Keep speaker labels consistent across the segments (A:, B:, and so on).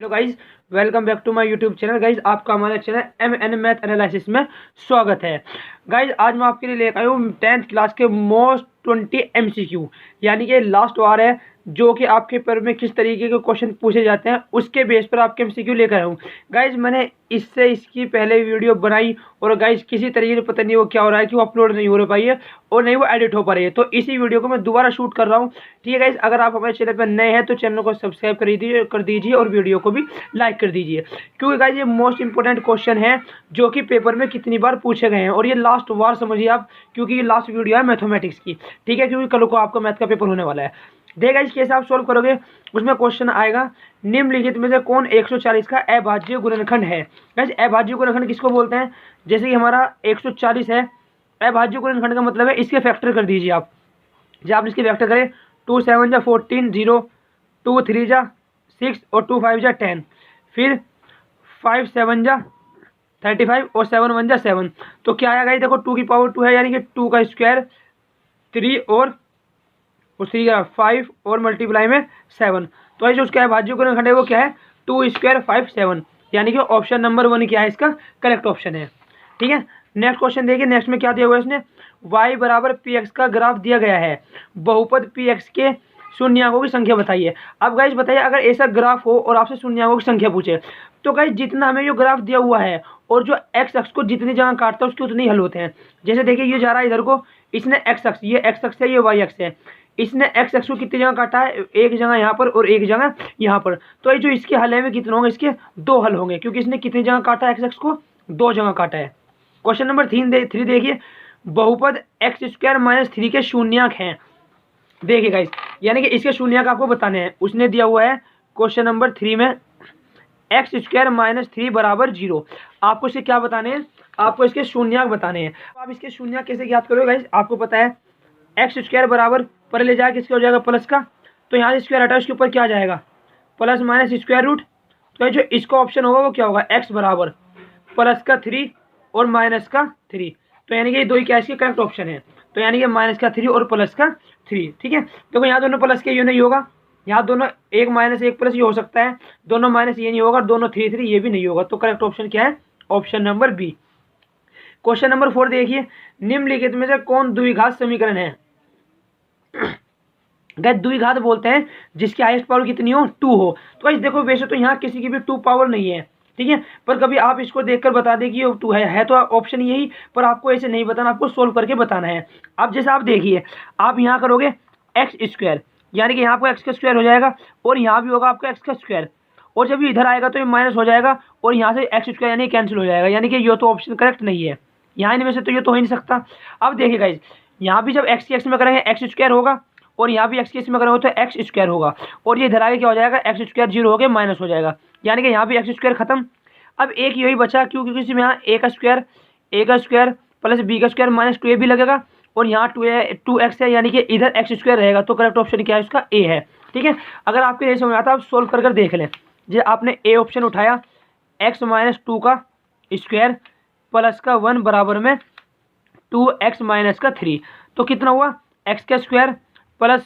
A: Hello guys, welcome back to my YouTube channel. Guys आपका हमारे channel MN math analysis में स्वागत है। गाइज आज मैं आपके लिए लेकर आया हूँ 10th क्लास के मोस्ट 20 MCQ, यानी कि लास्ट वार है जो कि आपके पेपर में किस तरीके के क्वेश्चन पूछे जाते हैं उसके बेस पर आपके MCQ लेकर आया हूँ। गाइज मैंने इसकी पहले वीडियो बनाई और गाइज किसी तरीके से पता नहीं वो क्या हो रहा है कि वो अपलोड नहीं हो पाई है और नहीं वो एडिट हो पा रही है, तो इसी वीडियो को मैं दोबारा शूट कर रहा हूँ। ठीक है गाइज, अगर आप हमारे चैनल पर नए हैं तो चैनल को सब्सक्राइब कर दीजिए और वीडियो को भी लाइक कर दीजिए, क्योंकि गाइज ये मोस्ट इंपॉर्टेंट क्वेश्चन है जो कि पेपर में कितनी बार पूछे गए हैं और ये लास्ट बार समझिए आप, क्योंकि ये लास्ट वीडियो है मैथमेटिक्स की। ठीक है, क्योंकि कल को आपका मैथ का पेपर होने वाला है। देखिए गाइज कैसे आप सोल्व करोगे, उसमें क्वेश्चन आएगा निम्नलिखित में से कौन 140 का अभाज्य गुणनखंड है। गाइज अभाज्य गुणनखंड किसको बोलते हैं? जैसे कि हमारा 140 है, अभाज्य गुणनखंड का मतलब है इसके फैक्टर कर दीजिए आप। जब आप इसके फैक्टर करें 2 7 जा 14, 0 2 3 जा 6 और 2 5 जा 10, फिर 5 7 जा 35 और 7 1 जा 7, तो क्या आया गाइस? देखो 2 की पावर 2 है, यानी कि 2 का स्क्वायर 3 और 3 का 5 और मल्टीप्लाई में 7, तो ये जो उसका अभाज्य गुणनखंड है वो क्या है? 2 स्क्वायर 5 7, यानी कि ऑप्शन नंबर 1 क्या है? इसका करेक्ट ऑप्शन है। ठीक है, नेक्स्ट क्वेश्चन देखिए। नेक्स्ट में क्या दिया हुआ है इसने? y बराबर px का ग्राफ दिया गया है, बहुपद px के शून्यकों की संख्या बताइए। अब गाइज बताइए, अगर ऐसा ग्राफ हो और आपसे शून्यकों की संख्या पूछे तो गाइज जितना हमें जो ग्राफ दिया हुआ है और जो एक्स अक्ष को जितनी जगह काटता है उसके उतने ही हल होते हैं। जैसे देखिए ये जा रहा है इधर को, इसने एक्स अक्ष, ये एक्स अक्ष है, ये वाई अक्ष है, इसने एक्स अक्ष को कितनी जगह काटा है? एक जगह यहाँ पर और एक जगह यहाँ पर, तो ये जो इसके हल है कितने होंगे? इसके 2 हल होंगे, क्योंकि इसने कितनी जगह काटा है? एक्स अक्ष को 2 जगह काटा है। क्वेश्चन नंबर 3 देखिए, बहुपद एक्स स्क्वायर माइनस 3 के शून्यक हैं। देखिए गाइस, यानी कि इसके शून्यक आपको बताने हैं। उसने दिया हुआ है क्वेश्चन नंबर 3 में एक्स स्क्वायर माइनस 3 बराबर 0। आपको इसके क्या बताने हैं? आपको इसके शून्यक बताने हैं। आप इसके शून्यक कैसे ज्ञात करोगे गाइस? आपको पता है एक्स स्क्वायर बराबर पर ले जाए किसके हो जाएगा? प्लस का, तो यहाँ से स्क्वायर हटा उसके ऊपर क्या आ जाएगा? Plus minus square root. तो जो इसका ऑप्शन होगा वो क्या होगा? एक्स बराबर प्लस का 3 और माइनस का 3, तो यानी कि ये दो ही क्या इसके करेक्ट ऑप्शन है। तो यानी कि माइनस का 3 और प्लस का 3। ठीक है, देखो यहाँ दोनों प्लस के ये नहीं होगा, यहाँ दोनों एक माइनस एक प्लस ये हो सकता है, दोनों माइनस ये नहीं होगा, दोनों 3 3 ये भी नहीं होगा, तो करेक्ट ऑप्शन क्या है? Option number B. Question number 4 देखिए, निम्नलिखित में से कौन द्विघात समीकरण है? द्विघात बोलते हैं जिसकी हाईएस्ट पावर कितनी हो? 2 हो। तो गाइस देखो, वैसे तो यहाँ किसी की भी 2 पावर नहीं है, ठीक है, पर कभी आप इसको देखकर बता दें कि ये 2 है तो ऑप्शन यही, पर आपको ऐसे नहीं बताना, आपको सोल्व करके बताना है। अब जैसे आप देखिए, आप यहाँ करोगे एक्स स्क्वायर, यानी कि यहाँ पर एक्स का स्क्वायर हो जाएगा और यहाँ भी होगा आपका एक्स का स्क्वायर, और जब इधर आएगा तो ये माइनस हो जाएगा और यहाँ से एक्स स्क्वायर यानी कैंसिल हो जाएगा, यानी कि ये तो ऑप्शन करेक्ट नहीं है। यहाँ इनमें से तो ये तो हो ही नहीं सकता। अब देखिए गाइस, यहाँ भी जब एक्स की एक्स में करेंगे एक्स स्क्वायर होगा और यहाँ भी एक्स की एक्स में करेंगे तो एक्स स्क्वायर होगा, और ये इधर आगे क्या हो जाएगा? एक्स स्क्वायर 0 हो गया माइनस हो जाएगा, यानी कि यहाँ भी एक्स स्क्वायर खत्म। अब एक यही बचा, क्योंकि इसमें यहाँ ए का स्क्वायर प्लस बी का स्क्वायर माइनस 2a भी लगेगा और यहाँ 2x है, यानी कि इधर एक्स स्क्वायर रहेगा, तो करेक्ट ऑप्शन क्या है? इसका ए है। ठीक है, अगर आपको नहीं समझ आता आप सोल्व कर देख लें। जो आपने ए ऑप्शन उठाया, एक्स माइनस 2 का स्क्वायर प्लस का 1 बराबर में 2x माइनस का 3, तो कितना हुआ? एक्स का स्क्वायर प्लस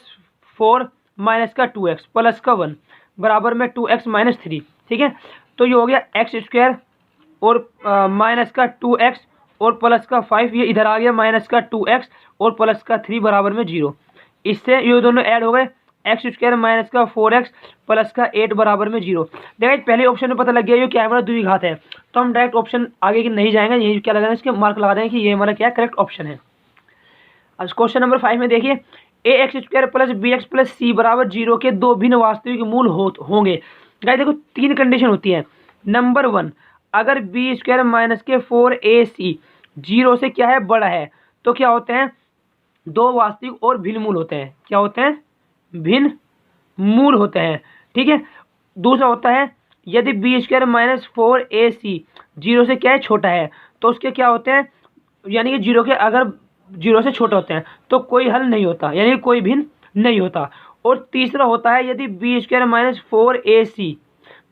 A: 4 माइनस का 2x प्लस का 1 बराबर में 2x माइनस 3। ठीक है, तो ये हो गया एक्स स्क्वायर और माइनस का 2x और प्लस का 5, ये इधर आ गया माइनस का 2x और प्लस का 3 बराबर में 0। इससे ये दोनों ऐड हो गए, एक्स स्क्वायर माइनस का 4x प्लस का 8 बराबर में 0। देखिए पहले ऑप्शन में पता लग गया ये क्या है? हमारा द्विघात है, तो हम डायरेक्ट ऑप्शन आगे की नहीं जाएंगे, यही क्या लगाएंगे? इसके मार्क लगा देंगे कि ये हमारा क्या करेक्ट ऑप्शन है। अब क्वेश्चन नंबर 5 में देखिए, a x square plus b x plus c बराबर 0 के 2 भिन्न वास्तविक मूल होंगे। गाइस देखो 3 कंडीशन होती है। नंबर 1, अगर बी स्क्वायर माइनस के 4ac 0 से क्या है? बड़ा है, तो क्या होते हैं? 2 वास्तविक और भिन्न मूल होते हैं। क्या होते हैं? भिन्न मूल होते हैं। ठीक है, दूसरा होता है यदि बी स्क्वायर माइनस 4ac 0 से क्या है? छोटा है, तो उसके क्या होते हैं? यानी कि 0 के अगर 0 से छोटे होते हैं तो कोई हल नहीं होता, यानी कोई भिन्न नहीं होता। और तीसरा होता है यदि बी स्क्वायर माइनस 4ac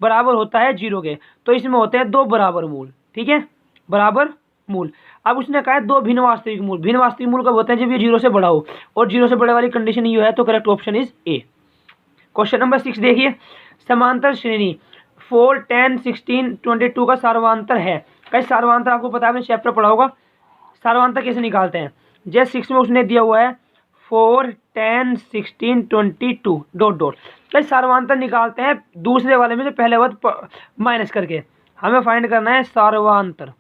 A: बराबर होता है 0 के, तो इसमें होते हैं 2 बराबर मूल। ठीक है, बराबर मूल। अब उसने कहा है 2 भिन्न वास्तविक मूल। भिन्न वास्तविक मूल कब होते हैं? जब ये 0 से बड़ा हो, और 0 से बड़े वाली कंडीशन ये है, तो correct option is a. Question number 6 देखिए, समांतर श्रेणी 4, 10, 16, 22 का सार्वधांतर है। कई सार्वधांतर आपको पता है, आपने चैप्टर पढ़ा होगा। सार्वधांतर कैसे निकालते हैं? जैसे 6 में उसने दिया हुआ है 4, 10, 16, 22 डॉट डॉट। कई सार्वधांतर निकालते हैं दूसरे वाले में से पहले पद माइनस करके। हमें फाइंड करना है सार्वधांतर।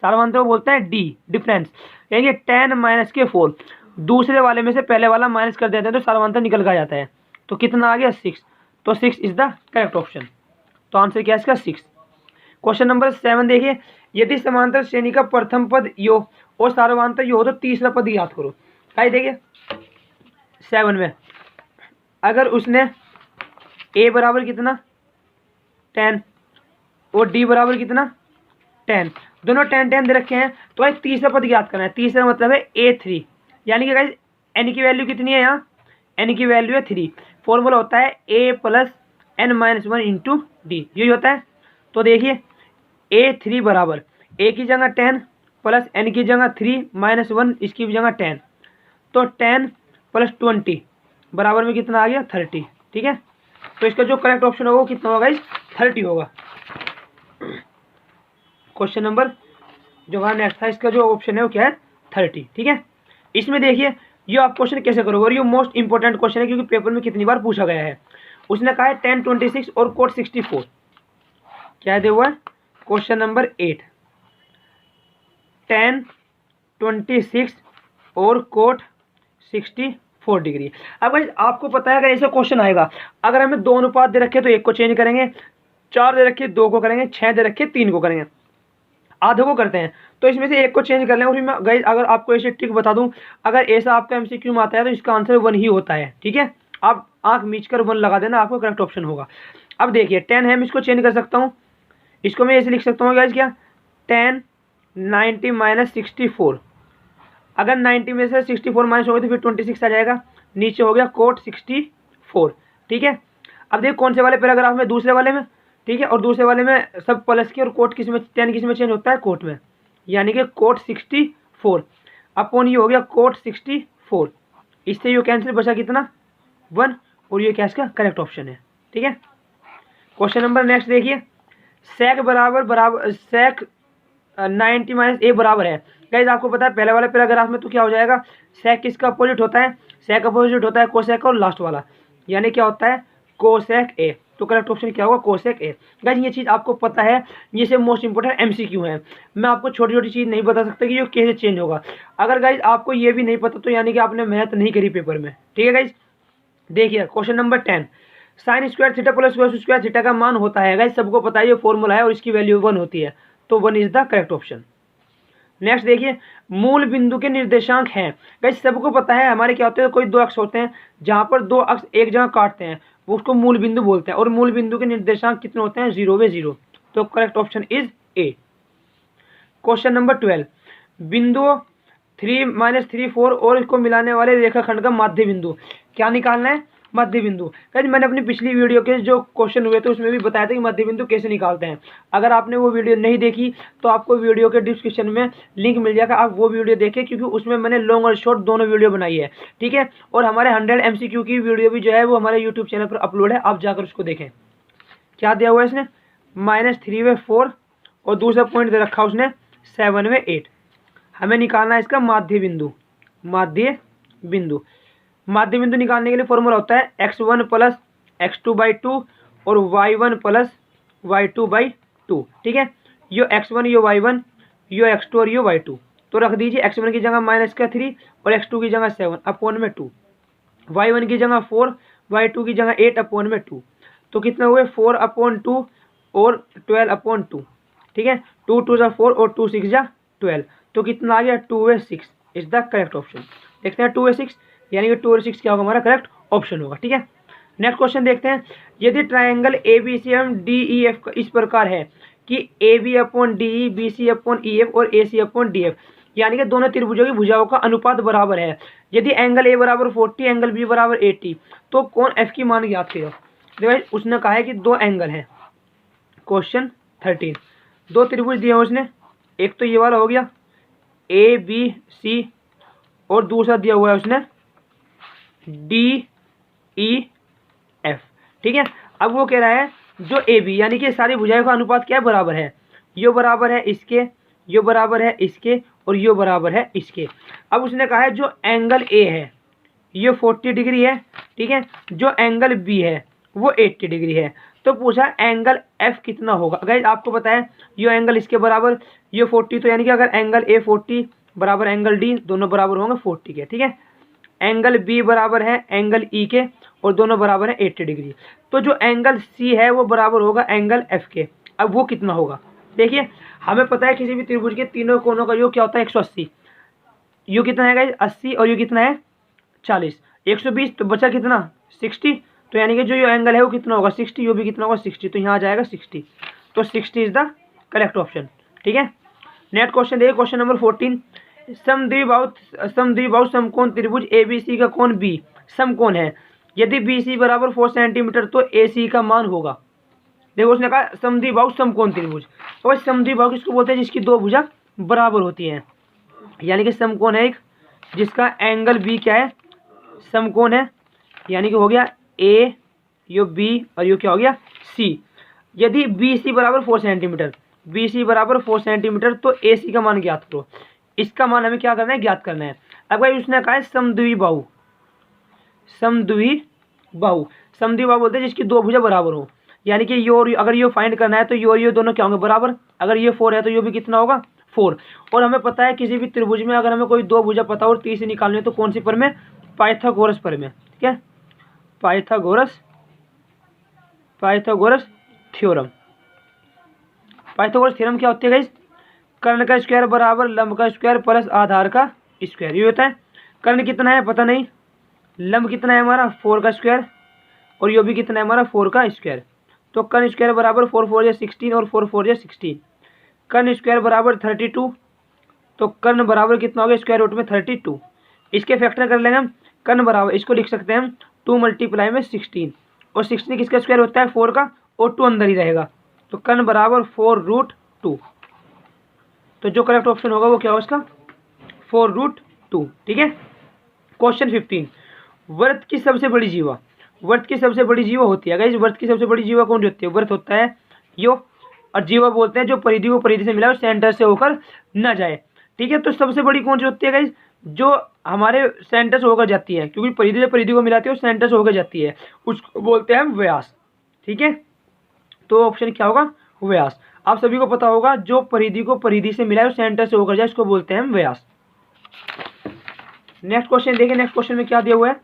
A: सार्वधांतर को बोलते हैं डी, डिफरेंस। यानी 10 माइनस के 4 दूसरे वाले में से पहले वाला माइनस कर देते हैं तो सार्वधांतर निकल का जाता है। तो कितना आ गया? 6। तो 6 इज द करेक्ट ऑप्शन। तो आंसर क्या है इसका? 6। क्वेश्चन नंबर 7 देखिए, यदि समांतर श्रेणी का प्रथम पद यो और सार्वधांतर यो हो तो तीसरा पद याद करो। क्या देखिए 7 में, अगर उसने a बराबर कितना 10 और d बराबर कितना 10, दोनों 10 10 दे रखे हैं, तो भाई तीसरा पद याद करना है। तीसरा मतलब है a3, यानी कि गाइस n की वैल्यू कितनी है? यहाँ n की वैल्यू है 3। फॉर्मूला होता है a plus n-1 into D, यही होता है। तो देखिए a3 बराबर a की जगह 10 प्लस n की जगह 3 -1 इसकी जगह 10, तो 10 प्लस 20 बराबर में कितना आ गया? 30। ठीक है, तो इसका जो करेक्ट ऑप्शन होगा वो कितना होगा? 30 होगा। क्वेश्चन नंबर जो हमारा नेक्स्ट था, इसका जो ऑप्शन है वो क्या है? 30। ठीक है, इसमें देखिए ये आप क्वेश्चन कैसे करोगे, और ये मोस्ट इंपॉर्टेंट क्वेश्चन है क्योंकि पेपर में कितनी बार पूछा गया है। उसने कहा है 10, 26 और कोट 64। क्या दिया हुआ है? क्वेश्चन नंबर 8, 10, 26 और कोट 64 डिग्री। अब भाई आपको पता है अगर ऐसा क्वेश्चन आएगा, अगर हमें 2 अनुपात दे रखे तो 1 को चेंज करेंगे, 4 दे रखे 2 को करेंगे, 6 दे रखे 3 को करेंगे, आधे को करते हैं, तो इसमें से 1 को चेंज कर लें। और मैं गाइस अगर आपको ऐसे ट्रिक बता दूं, अगर ऐसा आपका एमसीक्यू में आता है तो इसका आंसर 1 ही होता है। ठीक है, आप आंख मीच कर 1 लगा देना, आपको करेक्ट ऑप्शन होगा। अब देखिए 10 है, मैं इसको चेंज कर सकता हूँ। इसको मैं ऐसे लिख सकता हूँ गाइस, क्या 10 90 माइनस 64। अगर 90 में से 64 माइनस होगा तो फिर 26 आ जाएगा, नीचे हो गया कोट 64। ठीक है, अब देखिए कौन से वाले पैराग्राफ में? दूसरे वाले में। ठीक है, और दूसरे वाले में सब प्लस की और कोट किस में 10 किस में चेंज होता है? कोट में, यानी कि कोट 64 अपॉन ये हो गया कोट 64। इससे ये कैंसिल, बचा कितना? 1, और ये क्या इसका करेक्ट ऑप्शन है। ठीक है, क्वेश्चन नंबर नेक्स्ट देखिए, सेक बराबर सेक 90 माइनस ए बराबर है। गाइस आपको पता है पहले वाले पैराग्राफ में तो क्या हो जाएगा? सेक किसका अपोजिट होता है? सेक अपोजिट होता है कोसेक, और लास्ट वाला यानी क्या होता है? कोसेक ए। तो करेक्ट ऑप्शन क्या होगा? कोसेक ए। गाइस ये चीज़ आपको पता है, ये से मोस्ट इंपोर्टेंट एमसीक्यू है। मैं आपको छोटी छोटी चीज़ नहीं बता सकता कि ये कैसे चेंज होगा। अगर गाइस आपको ये भी नहीं पता तो यानी कि आपने मेहनत नहीं करी पेपर में। ठीक है गाइस, देखिए question number 10, sine square theta plus cos square theta का मान होता है। गाइस सबको पता है ये फॉर्मूला है और इसकी वैल्यू 1 होती है, तो 1 is the correct option. Next देखिए, मूल बिंदु के निर्देशांक हैं। गाइस सबको पता है हमारे क्या होते हैं, कोई 2 अक्ष होते हैं जहां पर 2 अक्ष एक जगह काटते हैं, वो उसको मूल बिंदु बोलते हैं। और मूल बिंदु के निर्देशांक कितने होते हैं? 0 वे 0। तो correct option is a. Question number 12, बिंदु 3 - 3 4 और इसको मिलाने वाले रेखाखंड का माध्य बिंदु क्या निकालना है? मध्य बिंदु। गाइस मैंने अपनी पिछली वीडियो के जो क्वेश्चन हुए थे उसमें भी बताया था कि मध्य बिंदु कैसे निकालते हैं। अगर आपने वो वीडियो नहीं देखी तो आपको वीडियो के डिस्क्रिप्शन में लिंक मिल जाएगा, आप वो वीडियो देखें, क्योंकि उसमें मैंने लॉन्ग और शॉर्ट दोनों वीडियो बनाई है। ठीक है, और हमारे 100 MCQ की वीडियो भी जो है वो हमारे यूट्यूब चैनल पर अपलोड है, आप जाकर उसको देखें। क्या दिया हुआ है इसने? -3/4 और दूसरा पॉइंट दे रखा उसने 7/8। हमें निकालना है इसका माध्य बिंदु। माध्य बिंदु, माध्य बिंदु निकालने के लिए फॉर्मूला होता है x1 प्लस x2/2 और y1 प्लस y2/2। ठीक है, यो x1 यो y1 यो x2 और यो y2। तो रख दीजिए x1 की जगह -3 और x2 की जगह 7 अपॉन में 2, y1 की जगह 4, y2 की जगह 8 अपॉन में 2। तो कितना हुए? 4/2 और 12/2। ठीक है, 2 2 जा 4 और 2 6 जा 12। तो कितना आ गया? 2/6 इज द करेक्ट ऑप्शन। देखते हैं 2/6, यानी कि 2 और 6 क्या होगा? हमारा करेक्ट ऑप्शन होगा। ठीक है, नेक्स्ट क्वेश्चन देखते हैं, यदि ट्राइंगल ABCM DEF इस प्रकार है कि AB/DE, BC/EF और AC/DF, यानी कि दोनों त्रिभुजों की भुजाओं का अनुपात बराबर है। यदि एंगल A बराबर 40, एंगल B बराबर 80, तो कौन F की मान ज्ञात करेगा? देखो उसने कहा है कि 2 एंगल हैं। क्वेश्चन 13, 2 त्रिभुज दिए हैं उसने, एक तो ये वाला हो गया ABC और दूसरा दिया हुआ है उसने DEF। ठीक है, अब वो कह रहा है जो ए बी यानी कि सारी भुजाओं का अनुपात क्या है, बराबर है। यो बराबर है इसके, यो बराबर है इसके और यो बराबर है इसके। अब उसने कहा है जो एंगल ए है ये 40 डिग्री है, ठीक है, जो एंगल बी है वो 80 डिग्री है। तो पूछा एंगल एफ कितना होगा। गाइस आपको पता है ये एंगल इसके बराबर, ये 40, तो यानी कि अगर एंगल ए 40 बराबर एंगल डी, दोनों बराबर होंगे 40 के, ठीक है। एंगल बी बराबर है एंगल ई के और दोनों बराबर है 80 डिग्री। तो जो एंगल सी है वो बराबर होगा एंगल एफ के। अब वो कितना होगा, देखिए हमें पता है किसी भी त्रिभुज के तीनों कोनों का योग क्या होता है 180। यू कितना है गाइस 80 और यू कितना है 40, 120 तो बचा कितना 60। तो यानी कि जो ये एंगल है वो कितना होगा 60, यो भी कितना होगा 60, तो यहाँ आ जाएगा 60। तो 60 इज द करेक्ट ऑप्शन, ठीक है। नेक्स्ट क्वेश्चन देखिए, क्वेश्चन नंबर 14। समद्विबाहु समकोण त्रिभुज एबीसी का कोण बी समकोण है, यदि बीसी बराबर 4 सेंटीमीटर तो एसी का मान होगा। देखो उसने कहा समद्विबाहु समकोण त्रिभुज, तो समद्विबाहु किसको बोलते हैं, जिसकी दो भुजा बराबर होती हैं, यानी कि समकोण है एक जिसका एंगल बी क्या है समकोण है, यानी कि हो गया ए यो बी और यो क्या हो गया सी। यदि बी सी बराबर 4 सेंटीमीटर, बी सी बराबर 4 सेंटीमीटर तो ए सी का मान ज्ञात करो। इसका मान हमें क्या करना है, ज्ञात करना है। अब भाई उसने कहा है समद्विबाहु, समद्विबाहु समद्विबाहु बोलते हैं जिसकी दो भुजा बराबर हो, यानी कि यो अगर यो फाइंड करना है तो यो दोनों क्या होंगे बराबर। अगर ये 4 है तो यो भी कितना होगा 4। और हमें पता है किसी भी त्रिभुज में अगर हमें कोई दो भुजा पता हो और तीसरी निकालनी है तो कौन सी पर में, पाइथागोरस पर में, ठीक है, पाइथागोरस थ्योरम। पाइथागोरस थ्योरम क्या होती है गाइस, कर्ण का स्क्वायर बराबर लंब का स्क्वायर प्लस आधार का स्क्वायर। ये होता है कर्ण कितना है पता नहीं, लंब कितना है हमारा 4 का स्क्वायर और यो भी कितना है हमारा 4 का स्क्वायर। तो कर्ण स्क्वायर बराबर 4 4 16 और 4 4 16। कर्ण स्क्वायर बराबर 32, तो कर्ण बराबर कितना हो गया स्क्वायर रूट में 32। इसके फैक्टर कर लेंगे हम, कर्ण बराबर इसको लिख सकते हैं हम 2 मल्टीप्लाई में 16 और 16 किसका स्क्वायर होता है 4 का और 2 अंदर ही रहेगा, तो कर्ण बराबर 4√2। तो जो करेक्ट ऑप्शन होगा वो क्या होगा इसका 4√2, ठीक है। क्वेश्चन 15। वर्त की सबसे बड़ी जीवा, वर्त की सबसे बड़ी जीवा होती है गाइस, वर्त की सबसे बड़ी जीवा कौन सी होती है, वर्त होता है यो, और जीवा बोलते हैं जो परिधि को परिधि से मिला और सेंटर से होकर न जाए, ठीक है। तो सबसे बड़ी कौन सी होती है गाइस, जो हमारे सेंटर से होकर जाती है, क्योंकि परिधि से परिधि को मिलाती है और सेंटर से होकर जाती है, उसको बोलते हैं व्यास, ठीक है। तो ऑप्शन क्या होगा व्यास। आप सभी को पता होगा जो परिधि को परिधि से मिलाए और सेंटर से होकर जाए उसको बोलते हैं व्यास। नेक्स्ट क्वेश्चन देखिए, नेक्स्ट क्वेश्चन में क्या दिया हुआ है,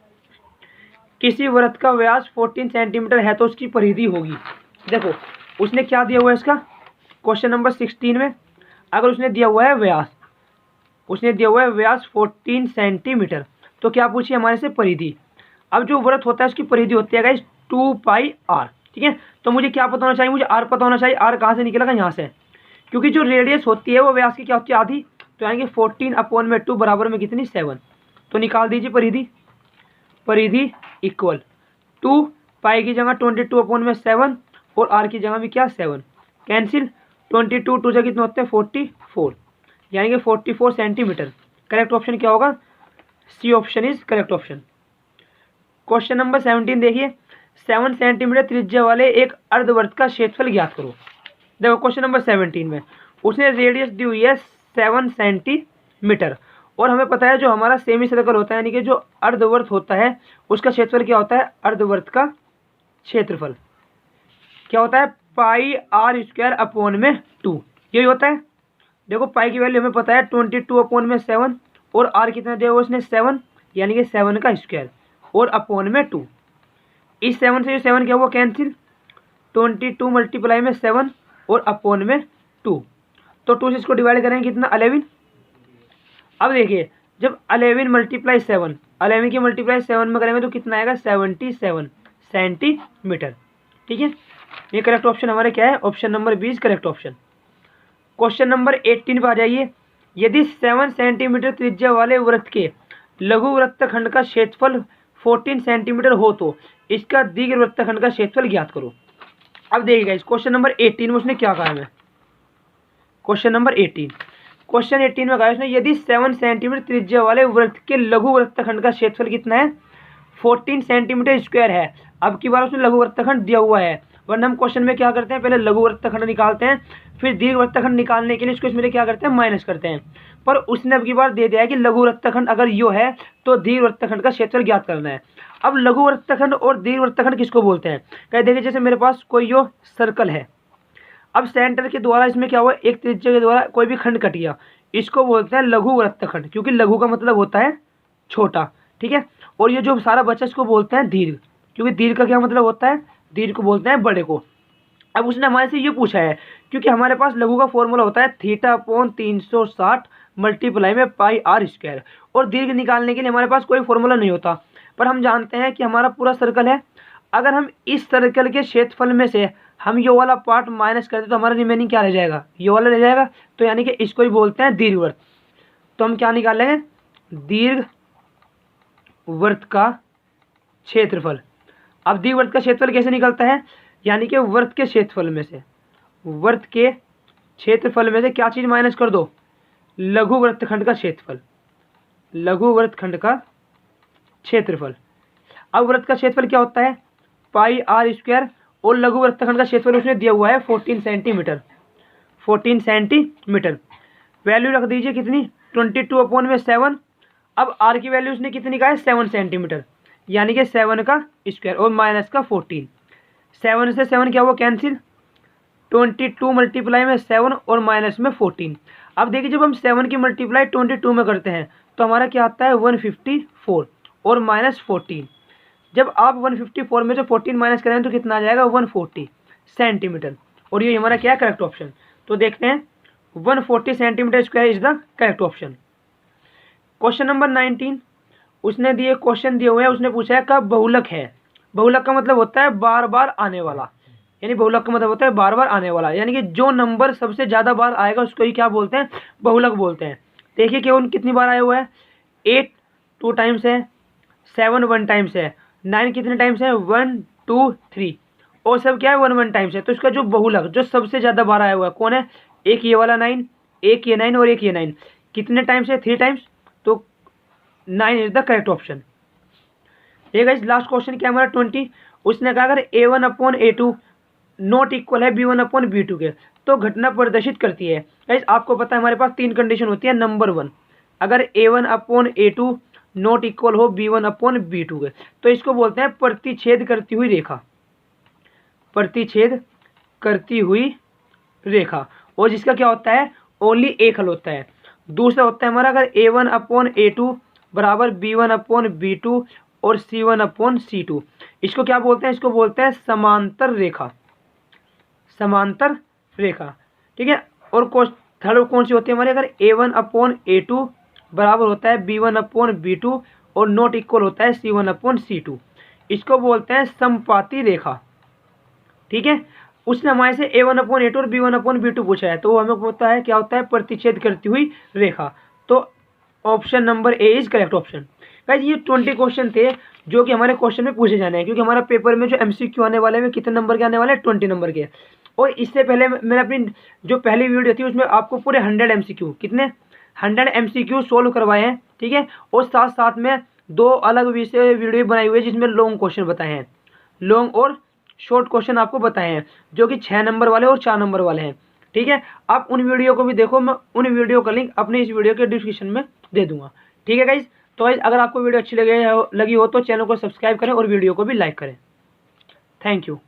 A: किसी वृत्त का व्यास 14 सेंटीमीटर है तो उसकी परिधि होगी। देखो उसने क्या दिया हुआ है इसका क्वेश्चन नंबर 16 में, अगर उसने दिया हुआ है व्यास, उसने दिया हुआ है व्यास 14 सेंटीमीटर, तो क्या पूछिए हमारे से परिधि। अब जो वृत्त होता है उसकी परिधि होती है गाइस 2πr, ठीक है। तो मुझे क्या पता होना चाहिए, मुझे r पता होना चाहिए। r कहाँ से निकलेगा, यहाँ से, क्योंकि जो रेडियस होती है वो व्यास की क्या होती है आधी, तो यानी कि 14/2 बराबर में कितनी 7। तो निकाल दीजिए परिधि, परिधि इक्वल 2 पाई की जगह 22/7 और r की जगह भी क्या 7, कैंसिल 22 2 से कितने होते हैं 44, यानी कि 44 सेंटीमीटर। करेक्ट ऑप्शन क्या होगा, C option is correct option. Question number 17 देखिए, 7 सेंटीमीटर त्रिज्या वाले एक अर्धवृत्त का क्षेत्रफल ज्ञात करो। देखो क्वेश्चन नंबर 17 में उसने रेडियस दी हुई है 7 सेंटीमीटर और हमें पता है जो हमारा सेमी सर्कल होता है यानी कि जो अर्धवृत्त होता है उसका क्षेत्रफल क्या होता है, अर्धवृत्त का क्षेत्रफल क्या होता है πr²/2, यही होता है। देखो पाई की वैल्यू हमें पता है 22/7 और r कितना दिया हुआ उसने 7, यानी कि 7 का स्क्वायर और अपॉन में 2। इस 7 से जो 7 क्या हुआ कैंसिल, 22 मल्टीप्लाई में 7 और अपॉन में 2, तो 2 से इसको डिवाइड करेंगे कितना 11। अब देखिए जब 11 मल्टीप्लाई 7, 11 की मल्टीप्लाई 7 में करेंगे तो कितना आएगा 77 सेंटीमीटर, ठीक है। ये करेक्ट ऑप्शन हमारे क्या है, option number 20 correct option. Question number 18 पर आ जाइए, यदि 7 सेंटीमीटर त्रिज्या वाले वृत्त के लघु वृत्तखंड का क्षेत्रफल 14 सेंटीमीटर हो तो इसका दीर्घ वृत्तखंड का क्षेत्रफल ज्ञात करो। अब देखिएगा इस क्वेश्चन नंबर 18 में उसने क्या कहा है, क्वेश्चन नंबर 18, क्वेश्चन 18 में कहा उसने यदि 7 सेंटीमीटर त्रिज्या वाले वृत्त के लघु वृत्तखंड का क्षेत्रफल कितना है 14 सेंटीमीटर स्क्वायर है। अब की बार उसने लघु वृत्तखंड दिया हुआ है वरना हम क्वेश्चन में क्या करते हैं, पहले लघु वृत्तखंड निकालते हैं, फिर दीर्घ वृत्तखंड निकालने के लिए इसको इसमें क्या करते हैं, माइनस करते हैं। पर उसने अब की बार दे दिया है कि लघु वृत्तखंड अगर यो है तो दीर्घ वृत्तखंड का क्षेत्रफल ज्ञात करना है। अब लघु वृत्तखंड और दीर्घ वृत्तखंड किसको बोलते हैं, कह देखिए जैसे मेरे पास कोई यो सर्कल है, अब सेंटर के द्वारा इसमें क्या हुआ, एक त्रिज्या के द्वारा कोई भी खंड कट गया, इसको बोलते हैं लघु वृत्तखंड, क्योंकि लघु का मतलब होता है छोटा, ठीक है। और ये जो सारा बचा इसको बोलते हैं दीर्घ, क्योंकि दीर्घ का क्या मतलब होता है, दीर्घ को बोलते हैं बड़े को। अब उसने हमारे से ये पूछा है, क्योंकि हमारे पास लघु का फॉर्मूला होता है θ/360 मल्टीप्लाई में πr², और दीर्घ निकालने के लिए हमारे पास कोई फॉर्मूला नहीं होता। पर हम जानते हैं कि हमारा पूरा सर्कल है, अगर हम इस सर्कल के क्षेत्रफल में से हम ये वाला पार्ट माइनस कर दें तो हमारा रिमेनिंग क्या रह जाएगा, ये वाला रह जाएगा। तो यानी कि इसको ही बोलते हैं दीर्घवृत्त। तो हम क्या निकालेंगे, दीर्घवृत्त का क्षेत्रफल। अब दीर्घवृत्त का क्षेत्रफल कैसे निकलता है, यानी कि वृत्त के क्षेत्रफल में से, वृत्त के क्षेत्रफल में से क्या चीज माइनस कर दो, लघु वृत्तखंड का क्षेत्रफल, लघु वृत्तखंड का क्षेत्रफल। अब वृत्त का क्षेत्रफल क्या होता है, πr², और लघु वृत्तखंड का क्षेत्रफल उसने दिया हुआ है 14 सेंटीमीटर, 14 सेंटीमीटर। वैल्यू रख दीजिए कितनी, 22/7। अब r की वैल्यू उसने कितनी का है, 7 सेंटीमीटर, यानी कि 7 का स्क्वायर और माइनस का 14। 7 से 7 क्या हुआ, कैंसिल, 22 मल्टीप्लाई में 7 और माइनस में 14। अब देखिए जब हम 7 की मल्टीप्लाई 22 में करते हैं तो हमारा क्या आता है 154 और माइनस 14। जब आप 154 में से 14 माइनस करें तो कितना आ जाएगा 140 सेंटीमीटर, और ये हमारा क्या है करेक्ट ऑप्शन। तो देखते हैं 140 centimetre square is the correct option. Question number 19, उसने दिए क्वेश्चन दिए हुए हैं, उसने पूछा है कब बहुलक है। बहुलक का मतलब होता है बार बार आने वाला, यानी बहुलक का मतलब होता है बार बार आने वाला, यानी कि जो नंबर सबसे ज़्यादा बार आएगा उसको ही क्या बोलते हैं, बहुलक बोलते हैं। देखिए केवल कितनी बार आया हुआ है, 8 2 टाइम्स है, 7 1 टाइम्स है, 9 कितने टाइम्स है, 1 2 3, और सब क्या है 1 1 टाइम्स है। तो इसका जो बहुलक जो सबसे ज़्यादा बार आया हुआ है कौन है, एक ये वाला 9, एक ये 9 और एक ये 9, कितने टाइम्स है 3 टाइम्स, तो 9 इज द करेक्ट ऑप्शन। ये गाइस लास्ट क्वेश्चन क्या हमारा 20, उसने कहा अगर A1/A2 नॉट इक्वल है B1/B2 के तो घटना प्रदर्शित करती है। गाइस आपको पता है हमारे पास 3 कंडीशन होती है। नंबर 1, अगर A1/A2 नॉट इक्वल हो B1/B2 के तो इसको बोलते हैं प्रतिच्छेद करती हुई रेखा, प्रतिच्छेद करती हुई रेखा, और जिसका क्या होता है ओनली एक हल होता है। दूसरा होता है हमारा अगर A1/A2 बराबर B1/B2 और C1/C2, इसको क्या बोलते हैं, इसको बोलते हैं समांतर रेखा, समांतर रेखा, ठीक है। और थर्ड कौन सी होती है हमारे, अगर A1/A2 बराबर होता है B1/B2 और नॉट इक्वल होता है C1/C2, इसको बोलते हैं समपाती रेखा, ठीक है। उसने हमारे से A1/A2 और B1/B2 पूछा है, तो हमें पता है क्या होता है प्रतिच्छेद करती हुई रेखा। तो option number A is correct option. Guys ये 20 क्वेश्चन थे जो कि हमारे क्वेश्चन में पूछे जाने हैं, क्योंकि हमारा पेपर में जो MCQ आने वाले हैं कितने नंबर के आने वाले हैं, 20 नंबर के। और इससे पहले मैंने अपनी जो पहली वीडियो थी उसमें आपको पूरे 100 MCQ, कितने 100 MCQ सोल्व करवाए हैं, ठीक है। और साथ साथ में 2 अलग विषय वीडियो बनाई हुई है जिसमें लॉन्ग क्वेश्चन बताए हैं, लॉन्ग और शॉर्ट क्वेश्चन आपको बताए हैं, जो कि 6 नंबर वाले और 4 नंबर वाले हैं, ठीक है। आप उन वीडियो को भी देखो, मैं उन वीडियो का लिंक अपने इस वीडियो के डिस्क्रिप्शन में दे दूंगा, ठीक है गाइज। तो गाइज अगर आपको वीडियो अच्छी लगी हो तो चैनल को सब्सक्राइब करें और वीडियो को भी लाइक करें। Thank you.